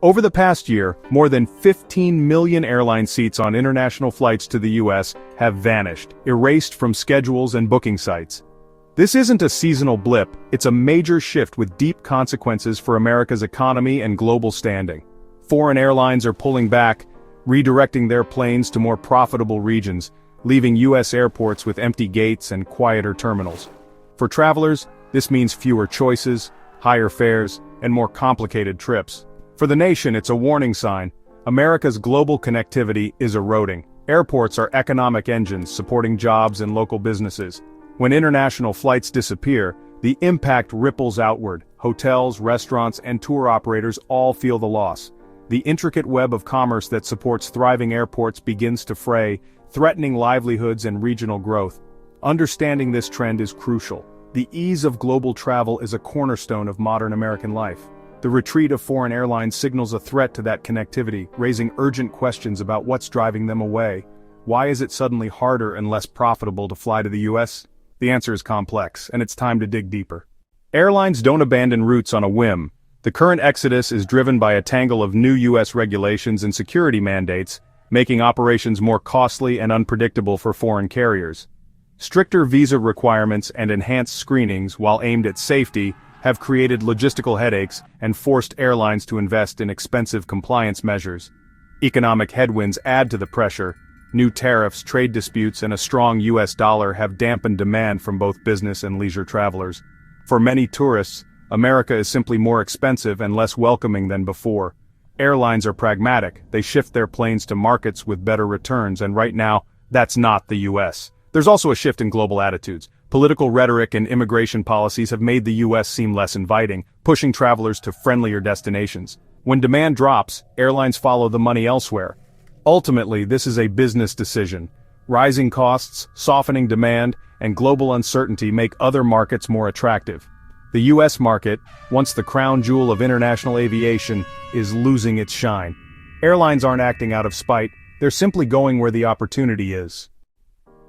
Over the past year, more than 15 million airline seats on international flights to the US have vanished, erased from schedules and booking sites. This isn't a seasonal blip, it's a major shift with deep consequences for America's economy and global standing. Foreign airlines are pulling back, redirecting their planes to more profitable regions, leaving US airports with empty gates and quieter terminals. For travelers, this means fewer choices, higher fares, and more complicated trips. For the nation, it's a warning sign. America's global connectivity is eroding. Airports are economic engines supporting jobs and local businesses. When international flights disappear, the impact ripples outward. Hotels, restaurants, and tour operators all feel the loss. The intricate web of commerce that supports thriving airports begins to fray, threatening livelihoods and regional growth. Understanding this trend is crucial. The ease of global travel is a cornerstone of modern American life. The retreat of foreign airlines signals a threat to that connectivity, raising urgent questions about what's driving them away. Why is it suddenly harder and less profitable to fly to the US? The answer is complex, and it's time to dig deeper. Airlines don't abandon routes on a whim. The current exodus is driven by a tangle of new US regulations and security mandates, making operations more costly and unpredictable for foreign carriers. Stricter visa requirements and enhanced screenings, while aimed at safety, have created logistical headaches and forced airlines to invest in expensive compliance measures. Economic headwinds add to the pressure. New tariffs, trade disputes, and a strong US dollar have dampened demand from both business and leisure travelers. For many tourists, America is simply more expensive and less welcoming than before. Airlines are pragmatic, they shift their planes to markets with better returns, and right now, that's not the US. There's also a shift in global attitudes. Political rhetoric and immigration policies have made the US seem less inviting, pushing travelers to friendlier destinations. When demand drops, airlines follow the money elsewhere. Ultimately, this is a business decision. Rising costs, softening demand, and global uncertainty make other markets more attractive. The US market, once the crown jewel of international aviation, is losing its shine. Airlines aren't acting out of spite, they're simply going where the opportunity is.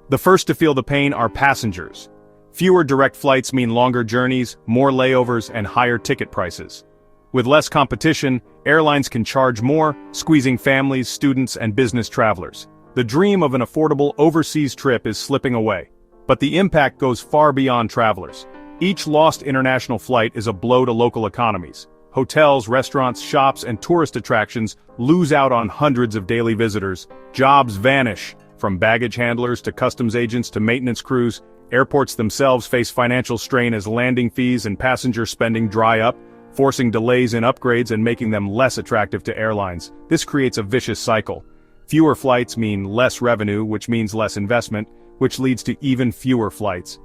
The first to feel the pain are passengers. Fewer direct flights mean longer journeys, more layovers, and higher ticket prices. With less competition, airlines can charge more, squeezing families, students, and business travelers. The dream of an affordable overseas trip is slipping away. But the impact goes far beyond travelers. Each lost international flight is a blow to local economies. Hotels, restaurants, shops, and tourist attractions lose out on hundreds of daily visitors. Jobs vanish. From baggage handlers to customs agents to maintenance crews, airports themselves face financial strain as landing fees and passenger spending dry up, forcing delays in upgrades and making them less attractive to airlines. This creates a vicious cycle. Fewer flights mean less revenue, which means less investment, which leads to even fewer flights.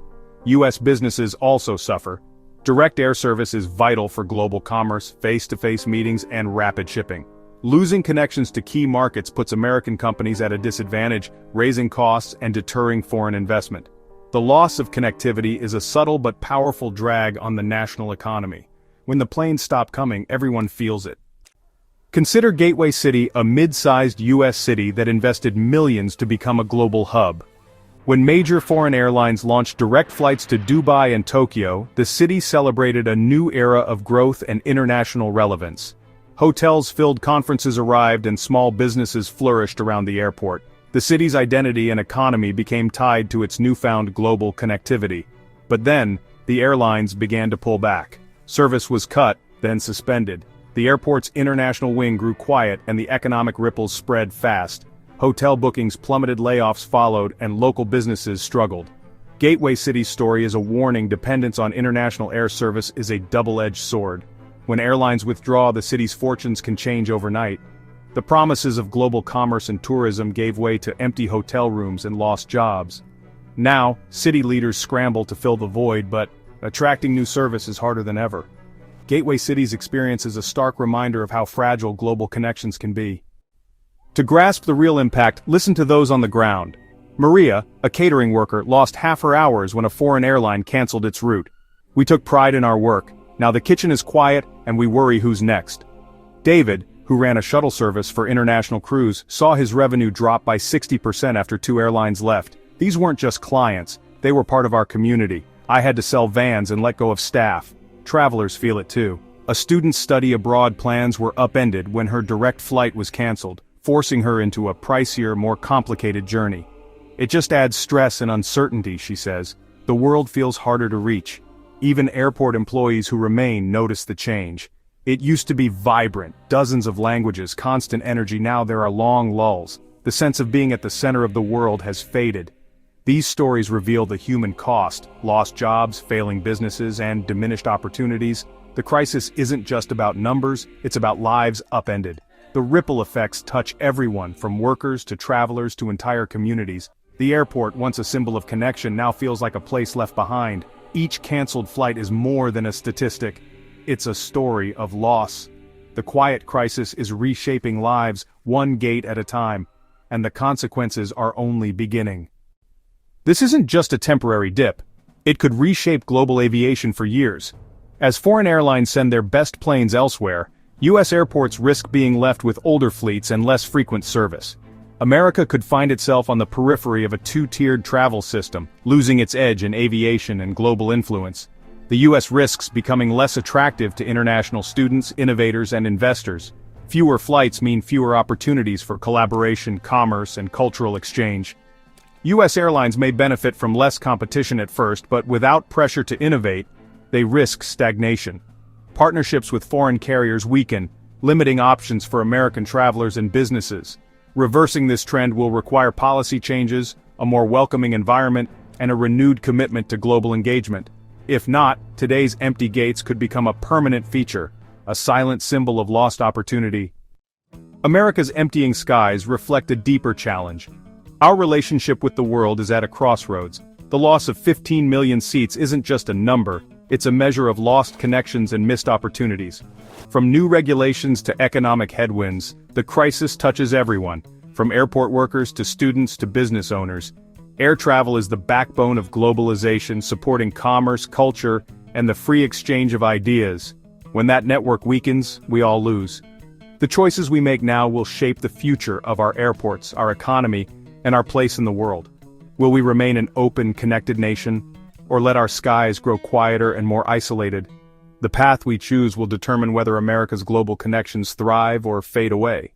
US businesses also suffer. Direct air service is vital for global commerce, face-to-face meetings, and rapid shipping. Losing connections to key markets puts American companies at a disadvantage, raising costs and deterring foreign investment. The loss of connectivity is a subtle but powerful drag on the national economy. When the planes stop coming, everyone feels it. Consider Gateway City, a mid-sized US city that invested millions to become a global hub. When major foreign airlines launched direct flights to Dubai and Tokyo, the city celebrated a new era of growth and international relevance. Hotels-filled conferences arrived and small businesses flourished around the airport. The city's identity and economy became tied to its newfound global connectivity. But then, the airlines began to pull back. Service was cut, then suspended. The airport's international wing grew quiet and the economic ripples spread fast. Hotel bookings plummeted, layoffs followed, and local businesses struggled. Gateway City's story is a warning. Dependence on international air service is a double-edged sword. When airlines withdraw, the city's fortunes can change overnight. The promises of global commerce and tourism gave way to empty hotel rooms and lost jobs. Now, city leaders scramble to fill the void, but attracting new service is harder than ever. Gateway City's experience is a stark reminder of how fragile global connections can be. To grasp the real impact, listen to those on the ground. Maria, a catering worker, lost half her hours when a foreign airline canceled its route. We took pride in our work. Now the kitchen is quiet, and we worry who's next. David, who ran a shuttle service for international crews, saw his revenue drop by 60% after 2 airlines left. These weren't just clients, they were part of our community. I had to sell vans and let go of staff. Travelers feel it too. A student's study abroad plans were upended when her direct flight was canceled, forcing her into a pricier, more complicated journey. It just adds stress and uncertainty, she says. The world feels harder to reach. Even airport employees who remain notice the change. It used to be vibrant, dozens of languages, constant energy. Now there are long lulls. The sense of being at the center of the world has faded. These stories reveal the human cost: lost jobs, failing businesses, and diminished opportunities. The crisis isn't just about numbers, it's about lives upended. The ripple effects touch everyone, from workers to travelers to entire communities. The airport, once a symbol of connection, now feels like a place left behind. Each canceled flight is more than a statistic. It's a story of loss. The quiet crisis is reshaping lives, one gate at a time, and the consequences are only beginning. This isn't just a temporary dip. It could reshape global aviation for years. As foreign airlines send their best planes elsewhere, U.S. airports risk being left with older fleets and less frequent service. America could find itself on the periphery of a two-tiered travel system, losing its edge in aviation and global influence. The U.S. risks becoming less attractive to international students, innovators, and investors. Fewer flights mean fewer opportunities for collaboration, commerce, and cultural exchange. U.S. airlines may benefit from less competition at first, but without pressure to innovate, they risk stagnation. Partnerships with foreign carriers weaken, limiting options for American travelers and businesses. Reversing this trend will require policy changes, a more welcoming environment, and a renewed commitment to global engagement. If not, today's empty gates could become a permanent feature, a silent symbol of lost opportunity. America's emptying skies reflect a deeper challenge. Our relationship with the world is at a crossroads. The loss of 15 million seats isn't just a number, it's a measure of lost connections and missed opportunities. From new regulations to economic headwinds, the crisis touches everyone, from airport workers to students to business owners. Air travel is the backbone of globalization, supporting commerce, culture, and the free exchange of ideas. When that network weakens, we all lose. The choices we make now will shape the future of our airports, our economy, and our place in the world. Will we remain an open, connected nation, or let our skies grow quieter and more isolated? The path we choose will determine whether America's global connections thrive or fade away.